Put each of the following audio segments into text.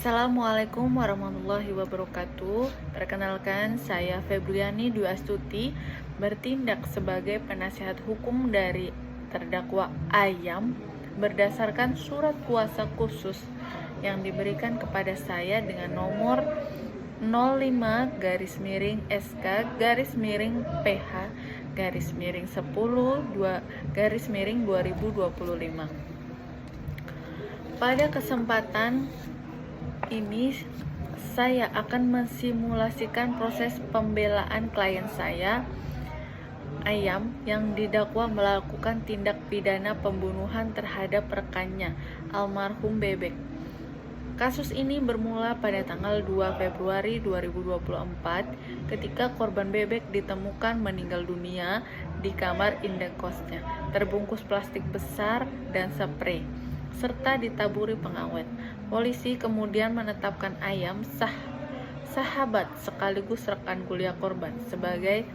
Assalamualaikum warahmatullahi wabarakatuh. Perkenalkan, saya Febriani Dwi Astuti, bertindak sebagai penasihat hukum dari terdakwa Ayam berdasarkan surat kuasa khusus yang diberikan kepada saya dengan nomor 05-PH-10-2025. Pada kesempatan ini saya akan mensimulasikan proses pembelaan klien saya, Ayam, yang didakwa melakukan tindak pidana pembunuhan terhadap rekannya, almarhum Bebek. Kasus ini bermula pada tanggal 2 Februari 2024 ketika korban Bebek ditemukan meninggal dunia di kamar indekosnya, terbungkus plastik besar dan sprei, serta ditaburi pengawet. Polisi kemudian menetapkan Ayam, sahabat sekaligus rekan kuliah korban, sebagai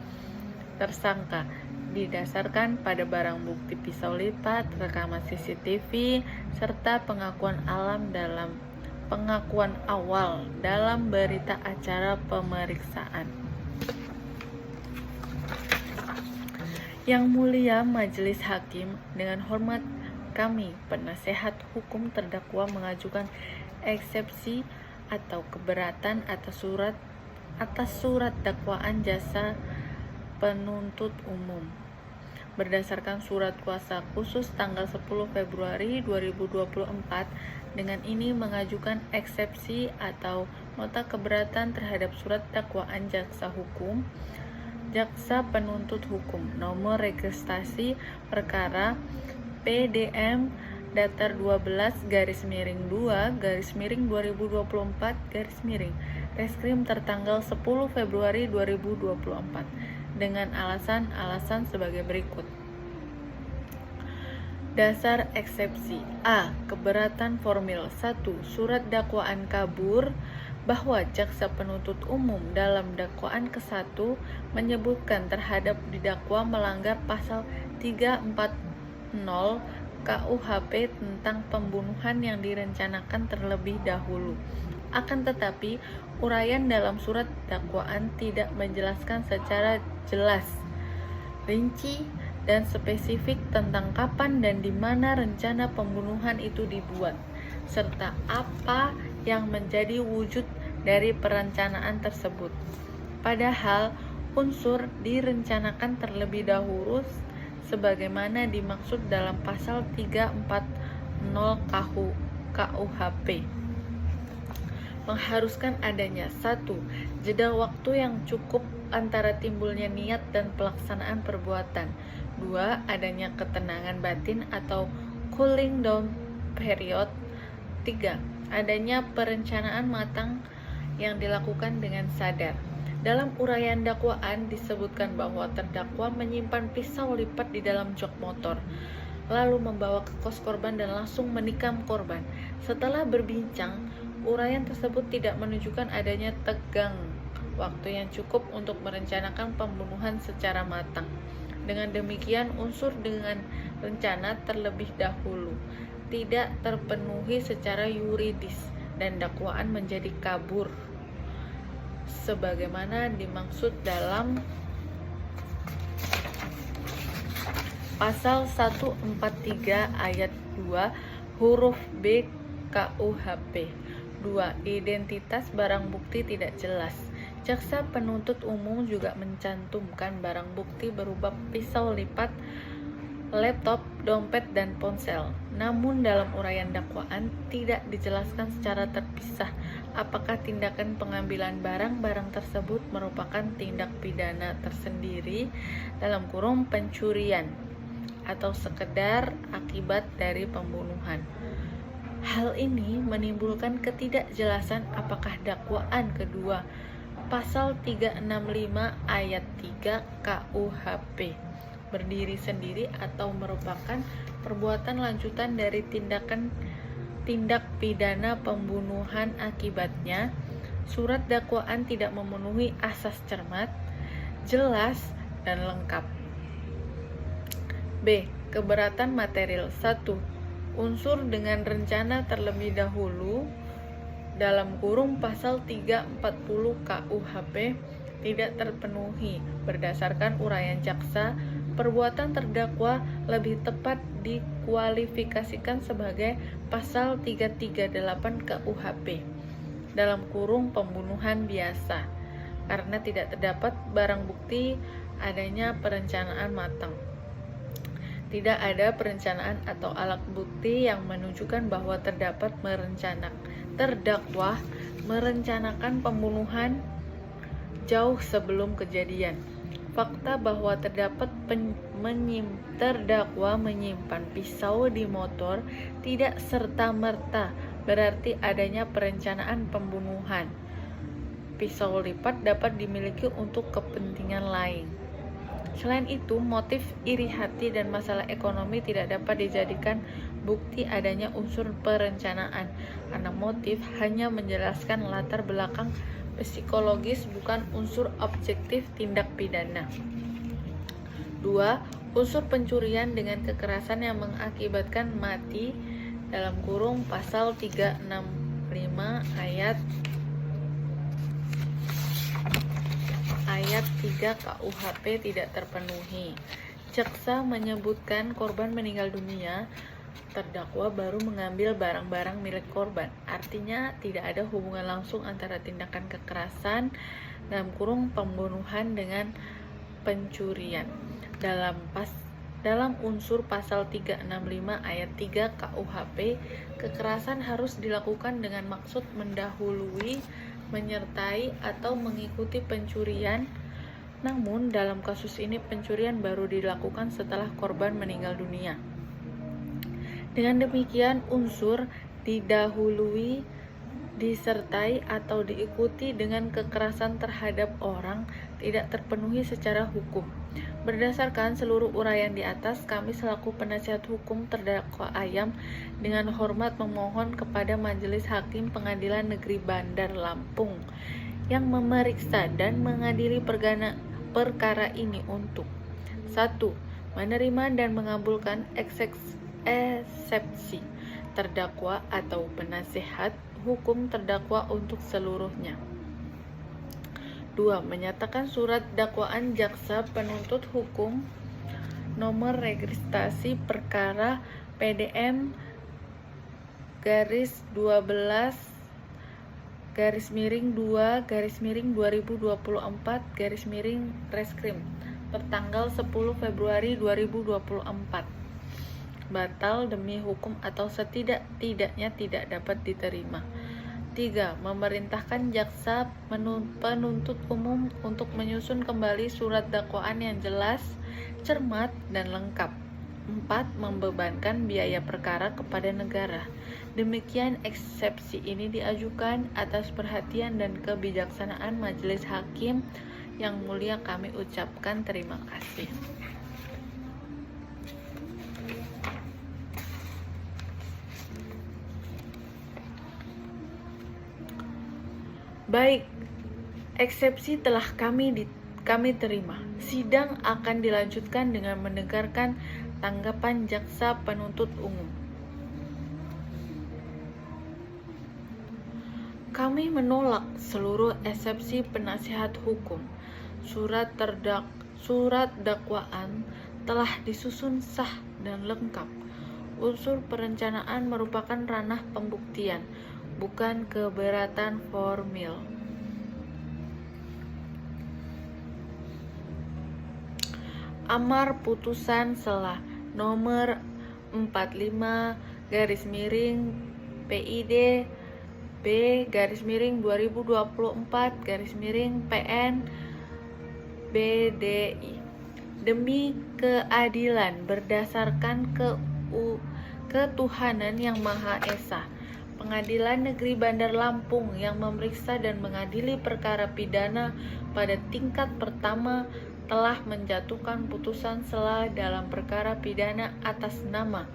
tersangka didasarkan pada barang bukti pisau lipat, rekaman CCTV, serta pengakuan awal dalam berita acara pemeriksaan. Yang mulia Majelis Hakim, dengan hormat kami, penasehat hukum terdakwa, mengajukan eksepsi atau keberatan atas surat dakwaan jasa penuntut umum. Berdasarkan surat kuasa khusus tanggal 10 Februari 2024, dengan ini mengajukan eksepsi atau nota keberatan terhadap surat dakwaan jaksa penuntut hukum nomor registrasi perkara PDM datar 12-2-2024 Reskrim tertanggal 10 Februari 2024 dengan alasan sebagai berikut. Dasar eksepsi. A. Keberatan formil. 1. Surat dakwaan kabur bahwa jaksa penuntut umum dalam dakwaan ke-1 menyebutkan terhadap didakwa melanggar pasal 340 KUHP tentang pembunuhan yang direncanakan terlebih dahulu. Akan tetapi, uraian dalam surat dakwaan tidak menjelaskan secara jelas, rinci, dan spesifik tentang kapan dan di mana rencana pembunuhan itu dibuat, serta apa yang menjadi wujud dari perencanaan tersebut. Padahal unsur direncanakan terlebih dahulu sebagaimana dimaksud dalam pasal 340 KUHP mengharuskan adanya 1. Jeda waktu yang cukup antara timbulnya niat dan pelaksanaan perbuatan. 2. Adanya ketenangan batin atau cooling down period. 3. Adanya perencanaan matang yang dilakukan dengan sadar. Dalam uraian dakwaan disebutkan bahwa terdakwa menyimpan pisau lipat di dalam jok motor, lalu membawa ke kos korban dan langsung menikam korban. Setelah berbincang, uraian tersebut tidak menunjukkan adanya tenggang waktu yang cukup untuk merencanakan pembunuhan secara matang. Dengan demikian, unsur dengan rencana terlebih dahulu tidak terpenuhi secara yuridis dan dakwaan menjadi kabur sebagaimana dimaksud dalam pasal 143 ayat 2 huruf B KUHP. 2. Identitas barang bukti tidak jelas. Jaksa penuntut umum juga mencantumkan barang bukti berupa pisau lipat, laptop, dompet, dan ponsel. Namun dalam uraian dakwaan tidak dijelaskan secara terpisah apakah tindakan pengambilan barang-barang tersebut merupakan tindak pidana tersendiri (pencurian) atau sekedar akibat dari pembunuhan. Hal ini menimbulkan ketidakjelasan apakah dakwaan kedua pasal 365 ayat 3 KUHP berdiri sendiri atau merupakan perbuatan lanjutan dari tindak pidana pembunuhan. Akibatnya, surat dakwaan tidak memenuhi asas cermat, jelas, dan lengkap. B. Keberatan material. 1. Unsur dengan rencana terlebih dahulu dalam kurung pasal 340 KUHP tidak terpenuhi. Berdasarkan uraian jaksa, perbuatan terdakwa lebih tepat dikualifikasikan sebagai pasal 338 KUHP dalam kurung pembunuhan biasa karena tidak terdapat barang bukti adanya perencanaan matang. Tidak ada perencanaan atau alat bukti yang menunjukkan bahwa terdakwa merencanakan pembunuhan jauh sebelum kejadian. Fakta bahwa terdakwa menyimpan pisau di motor tidak serta-merta berarti adanya perencanaan pembunuhan. Pisau lipat dapat dimiliki untuk kepentingan lain. Selain itu, motif iri hati dan masalah ekonomi tidak dapat dijadikan bukti adanya unsur perencanaan, karena motif hanya menjelaskan latar belakang psikologis bukan unsur objektif tindak pidana. 2. Unsur pencurian dengan kekerasan yang mengakibatkan mati dalam kurung pasal 365 ayat 3 KUHP tidak terpenuhi. Jaksa menyebutkan korban meninggal dunia, terdakwa baru mengambil barang-barang milik korban. Artinya tidak ada hubungan langsung antara tindakan kekerasan dalam kurung pembunuhan dengan pencurian. Dalam unsur pasal 365 ayat 3 KUHP, kekerasan harus dilakukan dengan maksud mendahului, menyertai atau mengikuti pencurian. Namun dalam kasus ini pencurian baru dilakukan setelah korban meninggal dunia. Dengan demikian, unsur didahului, disertai atau diikuti dengan kekerasan terhadap orang tidak terpenuhi secara hukum. Berdasarkan seluruh uraian di atas, kami selaku penasihat hukum terdakwa Ayam dengan hormat memohon kepada Majelis Hakim Pengadilan Negeri Bandar Lampung yang memeriksa dan mengadili perkara ini untuk 1. Menerima dan mengabulkan eksepsi terdakwa atau penasehat hukum terdakwa untuk seluruhnya. 2. Menyatakan surat dakwaan jaksa penuntut hukum nomor registrasi perkara PDM -12 -2 -2024 Reskrim tertanggal 10 Februari 2024 batal demi hukum atau setidak-tidaknya tidak dapat diterima. 3. Memerintahkan jaksa penuntut umum untuk menyusun kembali surat dakwaan yang jelas, cermat, dan lengkap. 4. Membebankan biaya perkara kepada negara. Demikian eksepsi ini diajukan atas perhatian dan kebijaksanaan Majelis Hakim yang mulia, kami ucapkan terima kasih. Baik, eksepsi telah kami terima. Sidang akan dilanjutkan dengan mendengarkan tanggapan jaksa penuntut umum. Kami menolak seluruh eksepsi penasihat hukum. Surat dakwaan telah disusun sah dan lengkap. Unsur perencanaan merupakan ranah pembuktian, bukan keberatan formil. Amar putusan selah nomor 45/PID B/2024/PN BDI demi keadilan berdasarkan ketuhanan yang Maha Esa. Pengadilan Negeri Bandar Lampung yang memeriksa dan mengadili perkara pidana pada tingkat pertama telah menjatuhkan putusan sela dalam perkara pidana atas nama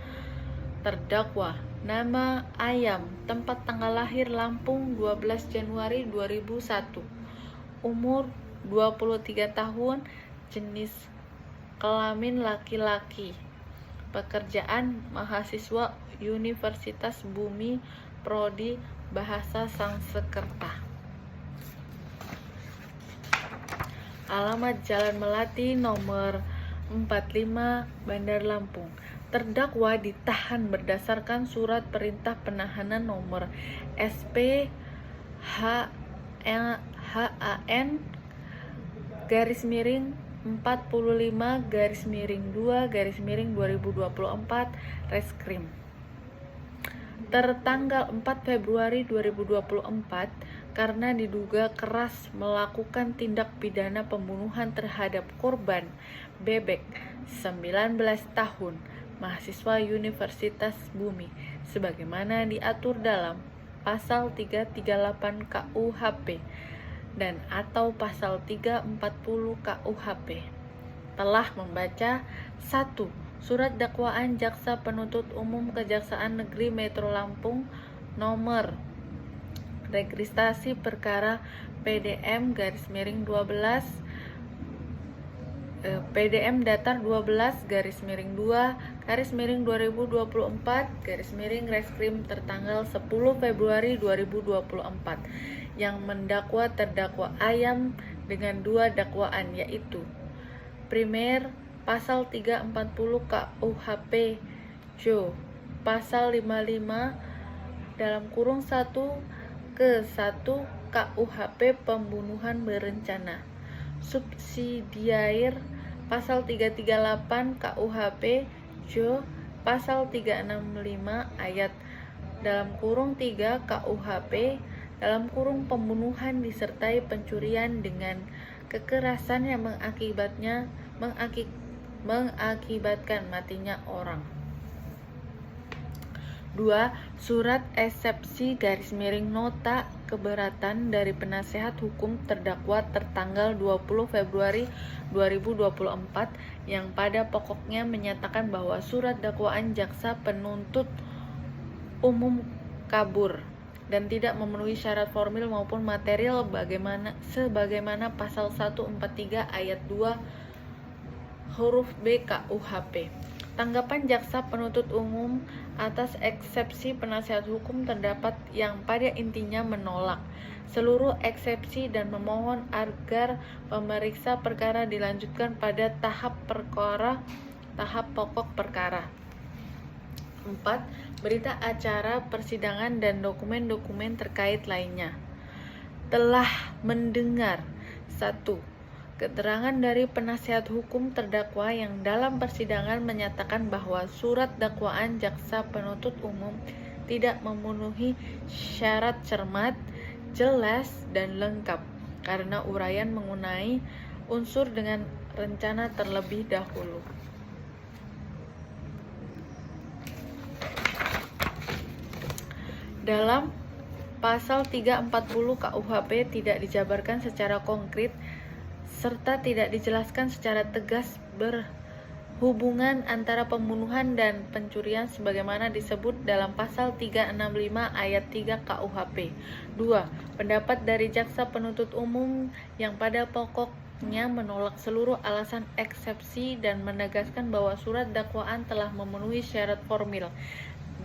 terdakwa, nama Ayam, tempat tanggal lahir Lampung 12 Januari 2001, umur 23 tahun, jenis kelamin laki-laki, pekerjaan mahasiswa Universitas Bumi, Prodi bahasa Sanskerta. Alamat Jalan Melati nomor 45 Bandar Lampung. Terdakwa ditahan berdasarkan surat perintah penahanan nomor SP HAN garis miring 45 garis miring 2 garis miring 2024 Reskrim. Tertanggal 4 Februari 2024 karena diduga keras melakukan tindak pidana pembunuhan terhadap korban Bebek 19 tahun, mahasiswa Universitas Bumi, sebagaimana diatur dalam Pasal 338 KUHP dan atau Pasal 340 KUHP. Telah membaca 1. Surat dakwaan Jaksa Penuntut Umum Kejaksaan Negeri Metro Lampung nomor registrasi perkara PDM garis miring 12 PDM datar 12 garis miring 2 garis miring 2024 garis miring Reskrim tertanggal 10 Februari 2024 yang mendakwa terdakwa Ayam dengan 2 dakwaan, yaitu primer Pasal 340 KUHP Jo Pasal 55 dalam kurung 1 ke 1 KUHP pembunuhan berencana. Subsidiair Pasal 338 KUHP Jo Pasal 365 ayat dalam kurung 3 KUHP dalam kurung pembunuhan disertai pencurian dengan kekerasan yang mengakibatkan matinya orang. 2. Surat eksepsi garis miring nota keberatan dari penasehat hukum terdakwa tertanggal 20 Februari 2024 yang pada pokoknya menyatakan bahwa surat dakwaan jaksa penuntut umum kabur dan tidak memenuhi syarat formil maupun material sebagaimana pasal 143 ayat 2 huruf B KUHP. Tanggapan jaksa penuntut umum atas eksepsi penasihat hukum terdapat yang pada intinya menolak seluruh eksepsi dan memohon agar pemeriksa perkara dilanjutkan pada tahap pokok perkara. 4. Berita acara persidangan dan dokumen-dokumen terkait lainnya. Telah mendengar 1. Keterangan dari penasihat hukum terdakwa yang dalam persidangan menyatakan bahwa surat dakwaan jaksa penuntut umum tidak memenuhi syarat cermat, jelas, dan lengkap karena uraian mengenai unsur dengan rencana terlebih dahulu. Dalam Pasal 340 KUHP tidak dijabarkan secara konkret serta tidak dijelaskan secara tegas berhubungan antara pembunuhan dan pencurian sebagaimana disebut dalam pasal 365 ayat 3 KUHP. 2. Pendapat dari jaksa penuntut umum yang pada pokoknya menolak seluruh alasan eksepsi dan menegaskan bahwa surat dakwaan telah memenuhi syarat formil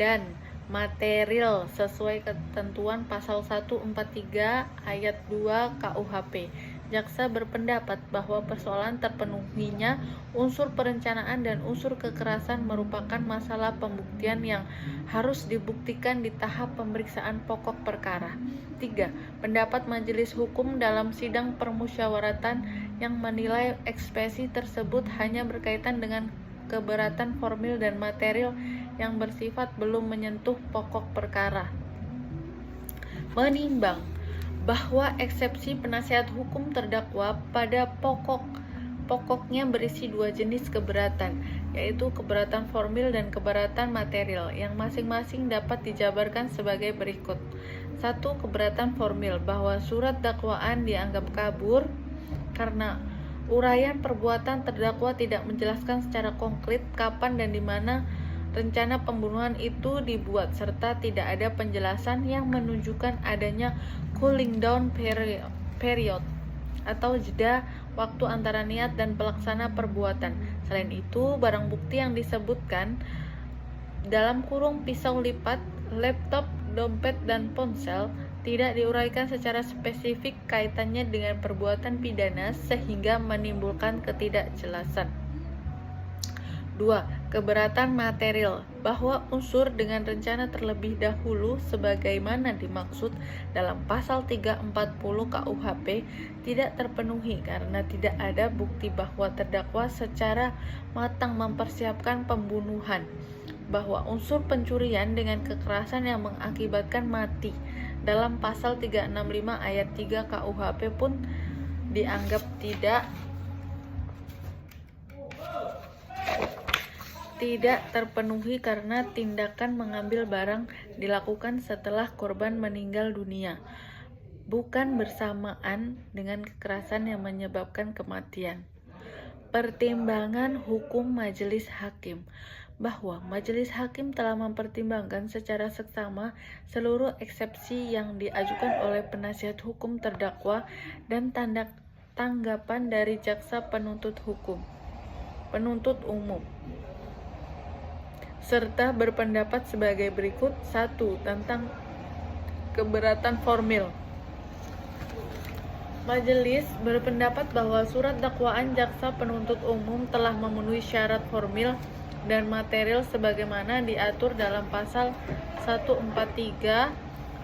dan material sesuai ketentuan pasal 143 ayat 2 KUHP. Jaksa berpendapat bahwa persoalan terpenuhinya unsur perencanaan dan unsur kekerasan merupakan masalah pembuktian yang harus dibuktikan di tahap pemeriksaan pokok perkara. 3. Pendapat majelis hukum dalam sidang permusyawaratan yang menilai eksepsi tersebut hanya berkaitan dengan keberatan formil dan material yang bersifat belum menyentuh pokok perkara. Menimbang bahwa eksepsi penasihat hukum terdakwa pada pokoknya berisi 2 jenis keberatan, yaitu keberatan formil dan keberatan material, yang masing-masing dapat dijabarkan sebagai berikut. 1. Keberatan formil, bahwa surat dakwaan dianggap kabur karena uraian perbuatan terdakwa tidak menjelaskan secara konkret kapan dan di mana rencana pembunuhan itu dibuat, serta tidak ada penjelasan yang menunjukkan adanya cooling down period atau jeda waktu antara niat dan pelaksana perbuatan. Selain itu, barang bukti yang disebutkan dalam kurung pisau lipat, laptop, dompet, dan ponsel tidak diuraikan secara spesifik kaitannya dengan perbuatan pidana sehingga menimbulkan ketidakjelasan. 2. Keberatan material, bahwa unsur dengan rencana terlebih dahulu sebagaimana dimaksud dalam pasal 340 KUHP tidak terpenuhi karena tidak ada bukti bahwa terdakwa secara matang mempersiapkan pembunuhan, bahwa unsur pencurian dengan kekerasan yang mengakibatkan mati dalam pasal 365 ayat 3 KUHP pun dianggap tidak terpenuhi karena tindakan mengambil barang dilakukan setelah korban meninggal dunia, bukan bersamaan dengan kekerasan yang menyebabkan kematian. Pertimbangan hukum majelis hakim, bahwa majelis hakim telah mempertimbangkan secara seksama seluruh eksepsi yang diajukan oleh penasihat hukum terdakwa dan tanggapan dari jaksa penuntut umum, serta berpendapat sebagai berikut. 1. Tentang keberatan formil. Majelis berpendapat bahwa surat dakwaan jaksa penuntut umum telah memenuhi syarat formil dan material sebagaimana diatur dalam pasal 143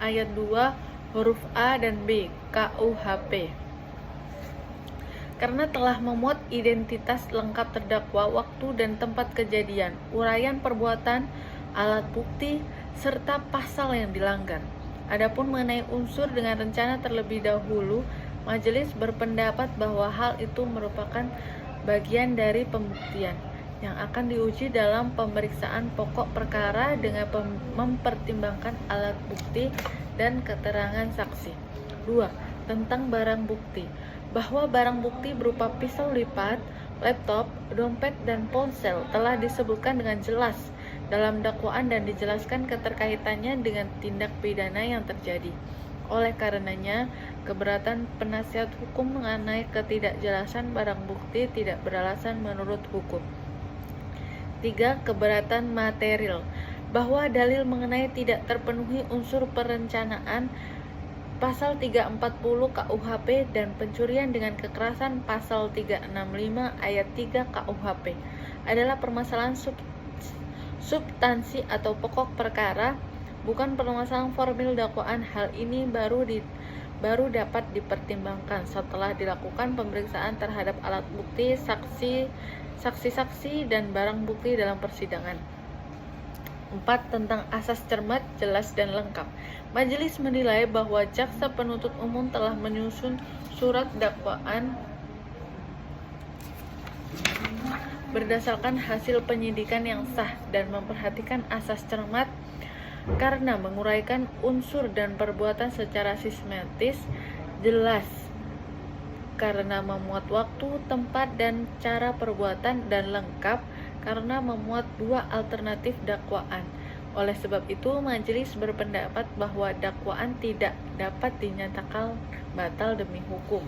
ayat 2 huruf A dan B KUHP. Karena telah memuat identitas lengkap terdakwa, waktu dan tempat kejadian, uraian perbuatan, alat bukti, serta pasal yang dilanggar. Adapun mengenai unsur dengan rencana terlebih dahulu, majelis berpendapat bahwa hal itu merupakan bagian dari pembuktian yang akan diuji dalam pemeriksaan pokok perkara dengan mempertimbangkan alat bukti dan keterangan saksi. 2. Tentang barang bukti, bahwa barang bukti berupa pisau lipat, laptop, dompet, dan ponsel telah disebutkan dengan jelas dalam dakwaan dan dijelaskan keterkaitannya dengan tindak pidana yang terjadi. Oleh karenanya, keberatan penasihat hukum mengenai ketidakjelasan barang bukti tidak beralasan menurut hukum. 3. Keberatan material, bahwa dalil mengenai tidak terpenuhi unsur perencanaan pasal 340 KUHP dan pencurian dengan kekerasan pasal 365 ayat 3 KUHP adalah permasalahan substansi atau pokok perkara, bukan permasalahan formil dakwaan. Hal ini baru dapat dipertimbangkan setelah dilakukan pemeriksaan terhadap alat bukti, saksi-saksi, dan barang bukti dalam persidangan. 4. Tentang asas cermat, jelas, dan lengkap. Majelis menilai bahwa jaksa penuntut umum telah menyusun surat dakwaan berdasarkan hasil penyidikan yang sah dan memperhatikan asas cermat karena menguraikan unsur dan perbuatan secara sistematis, jelas, karena memuat waktu, tempat, dan cara perbuatan, dan lengkap karena memuat dua alternatif dakwaan. Oleh sebab itu, majelis berpendapat bahwa dakwaan tidak dapat dinyatakan batal demi hukum.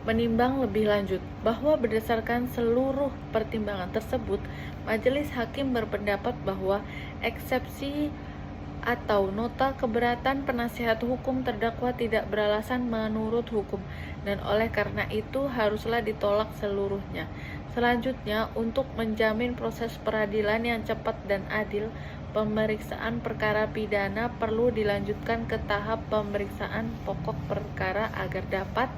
Menimbang lebih lanjut, bahwa berdasarkan seluruh pertimbangan tersebut, majelis hakim berpendapat bahwa eksepsi atau nota keberatan penasihat hukum terdakwa tidak beralasan menurut hukum, dan oleh karena itu haruslah ditolak seluruhnya. Selanjutnya, untuk menjamin proses peradilan yang cepat dan adil, pemeriksaan perkara pidana perlu dilanjutkan ke tahap pemeriksaan pokok perkara agar dapat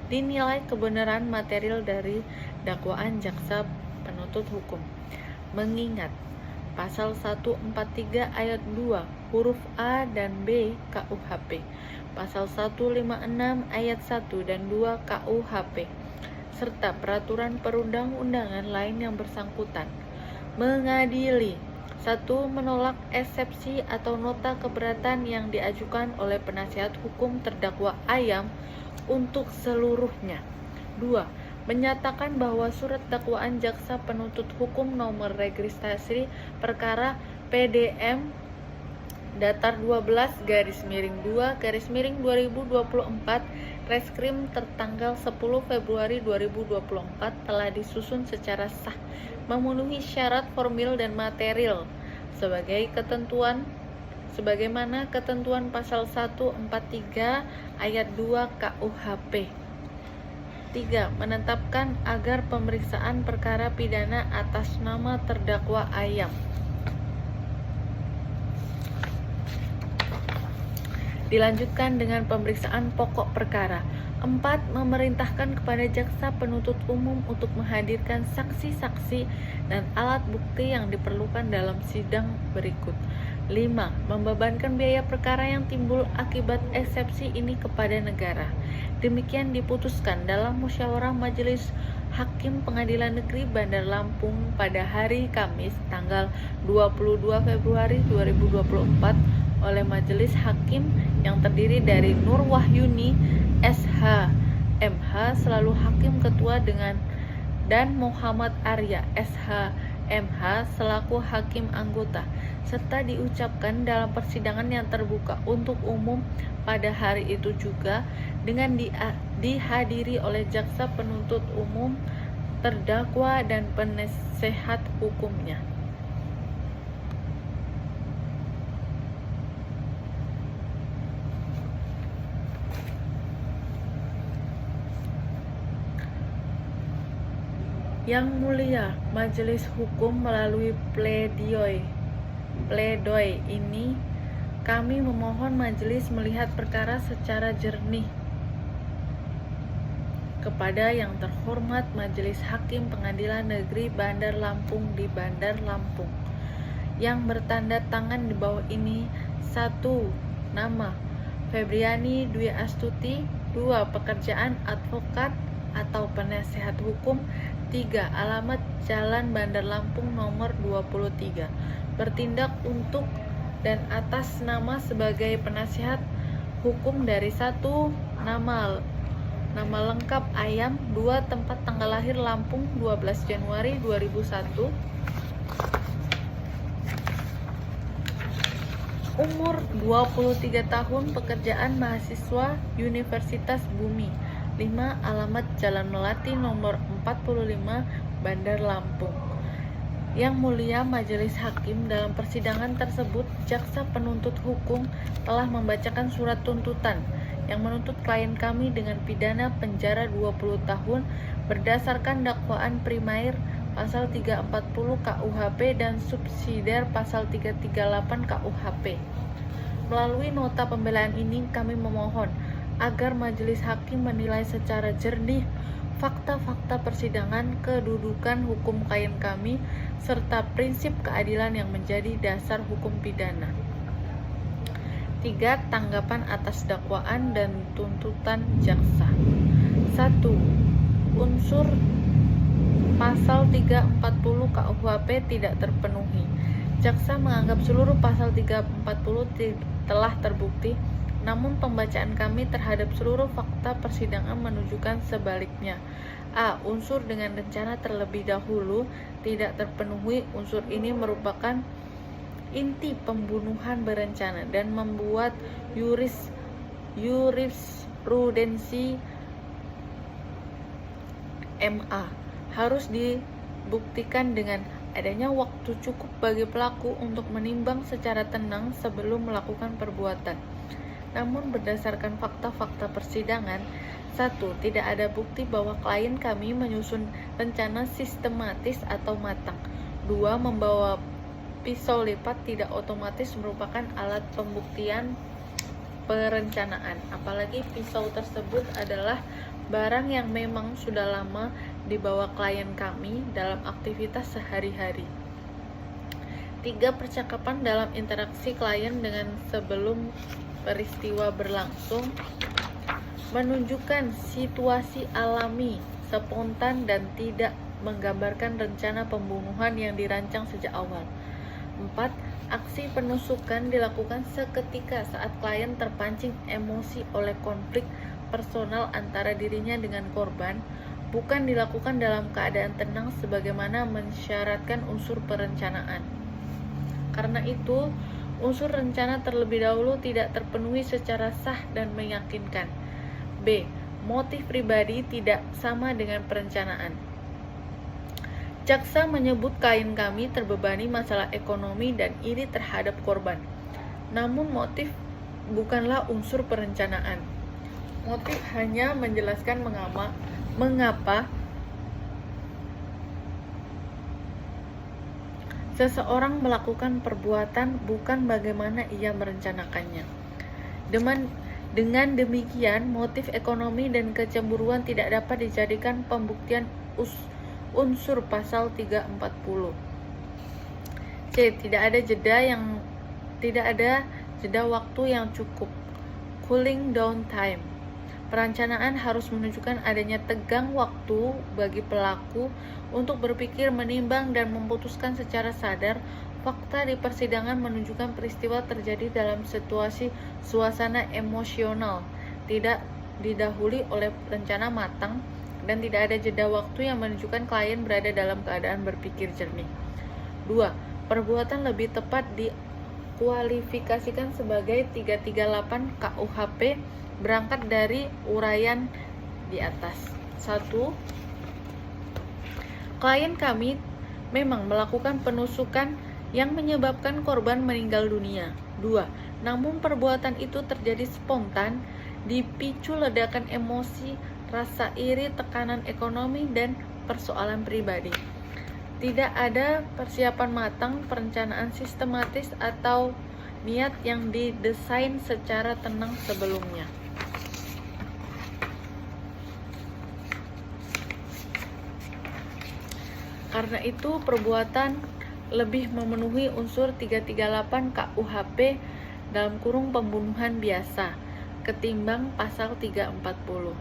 dinilai kebenaran material dari dakwaan jaksa penuntut hukum. Mengingat pasal 143 ayat 2 huruf A dan B KUHP, pasal 156 ayat 1 dan 2 KUHP, serta peraturan perundang-undangan lain yang bersangkutan, mengadili: 1. Menolak eksepsi atau nota keberatan yang diajukan oleh penasihat hukum terdakwa Ayam untuk seluruhnya. 2. Menyatakan bahwa surat dakwaan jaksa penuntut hukum nomor registrasi perkara PDM datar 12/2/2024 Reskrim tertanggal 10 Februari 2024 telah disusun secara sah, memenuhi syarat formil dan material, sebagaimana ketentuan pasal 143 ayat 2 KUHP. 3. Menetapkan agar pemeriksaan perkara pidana atas nama terdakwa Ayam dilanjutkan dengan pemeriksaan pokok perkara. 4. Memerintahkan kepada jaksa penuntut umum untuk menghadirkan saksi-saksi dan alat bukti yang diperlukan dalam sidang berikut. 5. Membebankan biaya perkara yang timbul akibat eksepsi ini kepada negara. Demikian diputuskan dalam musyawarah Majelis Hakim Pengadilan Negeri Bandar Lampung pada hari Kamis tanggal 22 Februari 2024 oleh Majelis Hakim yang terdiri dari Nur Wahyuni SH MH selalu Hakim Ketua dan Muhammad Arya SH MH selaku Hakim Anggota, serta diucapkan dalam persidangan yang terbuka untuk umum pada hari itu juga dengan dihadiri oleh jaksa penuntut umum, terdakwa dan penasehat hukumnya. Yang Mulia Majelis Hukum, melalui pledoi ini kami memohon majelis melihat perkara secara jernih. Kepada yang terhormat Majelis Hakim Pengadilan Negeri Bandar Lampung di Bandar Lampung yang bertanda tangan di bawah ini: 1. Nama Febriani Dwi Astuti. 2. Pekerjaan advokat atau penasehat hukum. 3. Alamat Jalan Bandar Lampung nomor 23. Bertindak untuk dan atas nama sebagai penasehat hukum dari 1. Nama lengkap Ayam. 2. Tempat tanggal lahir Lampung 12 Januari 2001. Umur 23 tahun. Pekerjaan mahasiswa Universitas Bumi. 5. Alamat Jalan Melati nomor 45 Bandar Lampung. Yang Mulia Majelis Hakim, dalam persidangan tersebut jaksa penuntut hukum telah membacakan surat tuntutan yang menuntut klien kami dengan pidana penjara 20 tahun berdasarkan dakwaan primair pasal 340 KUHP dan subsidiar pasal 338 KUHP. Melalui nota pembelaan ini kami memohon agar majelis hakim menilai secara jernih fakta-fakta persidangan, kedudukan hukum klien kami, serta prinsip keadilan yang menjadi dasar hukum pidana. 3. Tanggapan atas dakwaan dan tuntutan jaksa. 1. Unsur pasal 340 KUHP tidak terpenuhi. Jaksa menganggap seluruh pasal 340 telah terbukti, namun pembacaan kami terhadap seluruh fakta persidangan menunjukkan sebaliknya. A. Unsur dengan rencana terlebih dahulu tidak terpenuhi. Unsur ini merupakan inti pembunuhan berencana dan membuat jurisprudensi MA harus dibuktikan dengan adanya waktu cukup bagi pelaku untuk menimbang secara tenang sebelum melakukan perbuatan. Namun berdasarkan fakta-fakta persidangan, 1. Tidak ada bukti bahwa klien kami menyusun rencana sistematis atau matang. 2. Membawa pisau lipat tidak otomatis merupakan alat pembuktian perencanaan, apalagi pisau tersebut adalah barang yang memang sudah lama dibawa klien kami dalam aktivitas sehari-hari. 3. Percakapan dalam interaksi klien dengan sebelum peristiwa berlangsung menunjukkan situasi alami, spontan, dan tidak menggambarkan rencana pembunuhan yang dirancang sejak awal. 4. Aksi penusukan dilakukan seketika saat klien terpancing emosi oleh konflik personal antara dirinya dengan korban, bukan dilakukan dalam keadaan tenang sebagaimana mensyaratkan unsur perencanaan. Karena itu, unsur rencana terlebih dahulu tidak terpenuhi secara sah dan meyakinkan. B. Motif pribadi tidak sama dengan perencanaan. Jaksa menyebut klien kami terbebani masalah ekonomi dan iri terhadap korban. Namun motif bukanlah unsur perencanaan. Motif hanya menjelaskan mengapa seseorang melakukan perbuatan, bukan bagaimana ia merencanakannya. Dengan demikian, motif ekonomi dan kecemburuan tidak dapat dijadikan pembuktian unsur pasal 340. C. Tidak ada jeda waktu yang cukup. Cooling down time. Perencanaan harus menunjukkan adanya tenggang waktu bagi pelaku untuk berpikir, menimbang, dan memutuskan secara sadar. Fakta di persidangan menunjukkan peristiwa terjadi dalam suasana emosional, tidak didahului oleh rencana matang, dan tidak ada jeda waktu yang menunjukkan klien berada dalam keadaan berpikir jernih. 2. Perbuatan lebih tepat dikualifikasikan sebagai 338 KUHP berangkat dari uraian di atas. 1. Klien kami memang melakukan penusukan yang menyebabkan korban meninggal dunia. 2. Namun perbuatan itu terjadi spontan, dipicu ledakan emosi, rasa iri, tekanan ekonomi, dan persoalan pribadi. Tidak ada persiapan matang, perencanaan sistematis, atau niat yang didesain secara tenang sebelumnya. Karena itu, perbuatan lebih memenuhi unsur 338 KUHP pembunuhan biasa ketimbang pasal 340.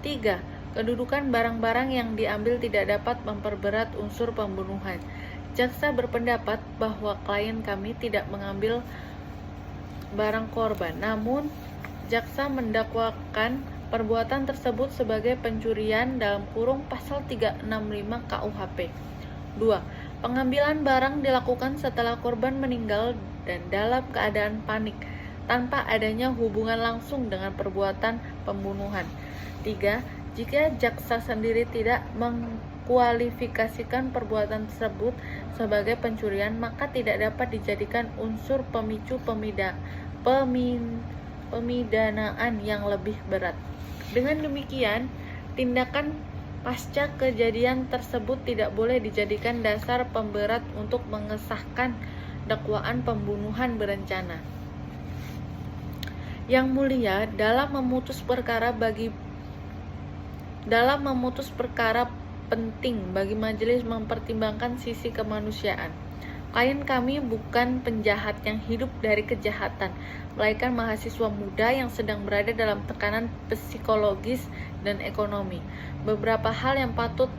3. Kedudukan barang-barang yang diambil tidak dapat memperberat unsur pembunuhan. Jaksa berpendapat bahwa klien kami tidak mengambil barang korban, namun jaksa mendakwakan perbuatan tersebut sebagai pencurian pasal 365 KUHP. 2. Pengambilan barang dilakukan setelah korban meninggal dan dalam keadaan panik, tanpa adanya hubungan langsung dengan perbuatan pembunuhan. 3. Jika jaksa sendiri tidak mengkualifikasikan perbuatan tersebut sebagai pencurian, maka tidak dapat dijadikan unsur pemicu pemidanaan yang lebih berat. Dengan demikian, tindakan pasca kejadian tersebut tidak boleh dijadikan dasar pemberat untuk mengesahkan dakwaan pembunuhan berencana. Yang mulia, dalam memutus perkara penting bagi majelis mempertimbangkan sisi kemanusiaan. Klien kami bukan penjahat yang hidup dari kejahatan, melainkan mahasiswa muda yang sedang berada dalam tekanan psikologis dan ekonomi. Beberapa hal yang patut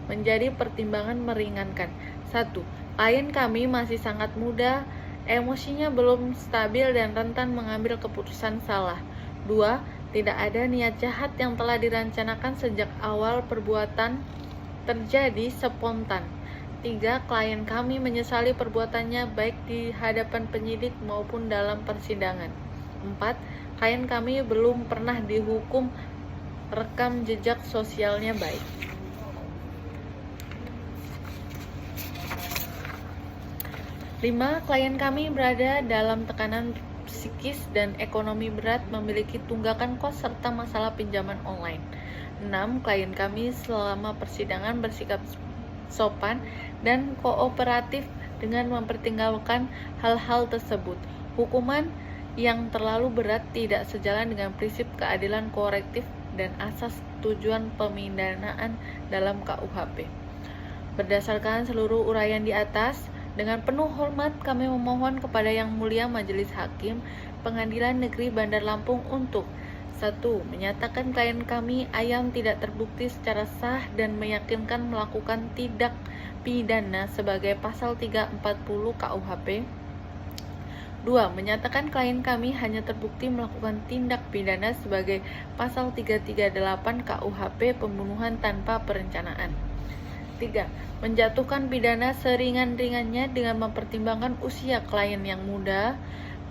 menjadi pertimbangan meringankan. 1. Klien kami masih sangat muda, emosinya belum stabil dan rentan mengambil keputusan salah. 2. Tidak ada niat jahat yang telah direncanakan sejak awal perbuatan terjadi spontan. 3. Klien kami menyesali perbuatannya baik di hadapan penyidik maupun dalam persidangan. 4. Klien kami belum pernah dihukum, rekam jejak sosialnya baik. 5. Klien kami berada dalam tekanan psikis dan ekonomi berat, memiliki tunggakan kos serta masalah pinjaman online. 6. Klien kami selama persidangan bersikap sopan dan kooperatif dengan mempertimbangkan hal-hal tersebut. Hukuman yang terlalu berat tidak sejalan dengan prinsip keadilan korektif dan asas tujuan pemidanaan dalam KUHP. Berdasarkan seluruh uraian di atas, dengan penuh hormat kami memohon kepada Yang Mulia Majelis Hakim Pengadilan Negeri Bandar Lampung untuk 1. Menyatakan klien kami Ayam tidak terbukti secara sah dan meyakinkan melakukan tindak pidana sebagai pasal 340 KUHP. 2. Menyatakan klien kami hanya terbukti melakukan tindak pidana sebagai pasal 338 KUHP pembunuhan tanpa perencanaan. 3. Menjatuhkan pidana seringan-ringannya dengan mempertimbangkan usia klien yang muda,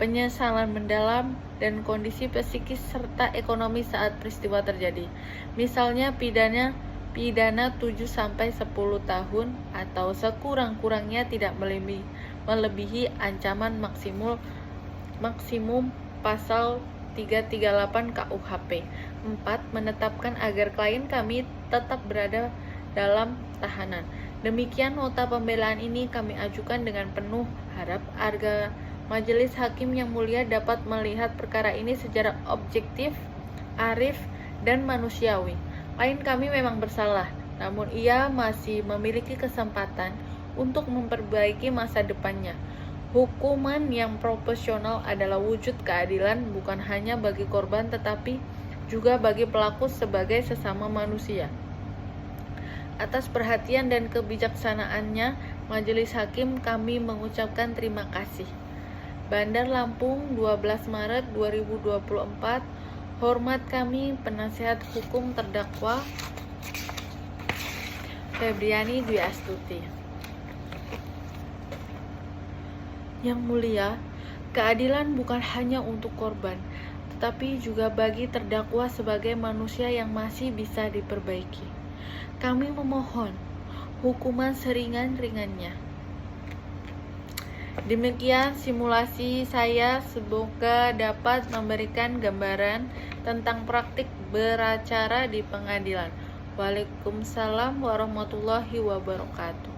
penyesalan mendalam, dan kondisi psikis serta ekonomi saat peristiwa terjadi. Misalnya, pidana 7-10 tahun atau sekurang-kurangnya tidak melebihi ancaman maksimum pasal 338 KUHP. 4. Menetapkan agar klien kami tetap berada dalam tahanan. Demikian nota pembelaan ini kami ajukan dengan penuh harap agar Majelis Hakim yang mulia dapat melihat perkara ini secara objektif, arif, dan manusiawi. Klien kami memang bersalah, namun ia masih memiliki kesempatan untuk memperbaiki masa depannya. Hukuman yang proporsional adalah wujud keadilan bukan hanya bagi korban tetapi juga bagi pelaku sebagai sesama manusia. Atas perhatian dan kebijaksanaannya, Majelis Hakim kami mengucapkan terima kasih. Bandar Lampung, 12 Maret 2024. Hormat kami, penasihat hukum terdakwa Febriani Dwi Astuti. Yang mulia, keadilan bukan hanya untuk korban, tetapi juga bagi terdakwa sebagai manusia yang masih bisa diperbaiki. Kami memohon hukuman seringan-ringannya. Demikian simulasi saya, semoga dapat memberikan gambaran tentang praktik beracara di pengadilan. Waalaikumsalam warahmatullahi wabarakatuh.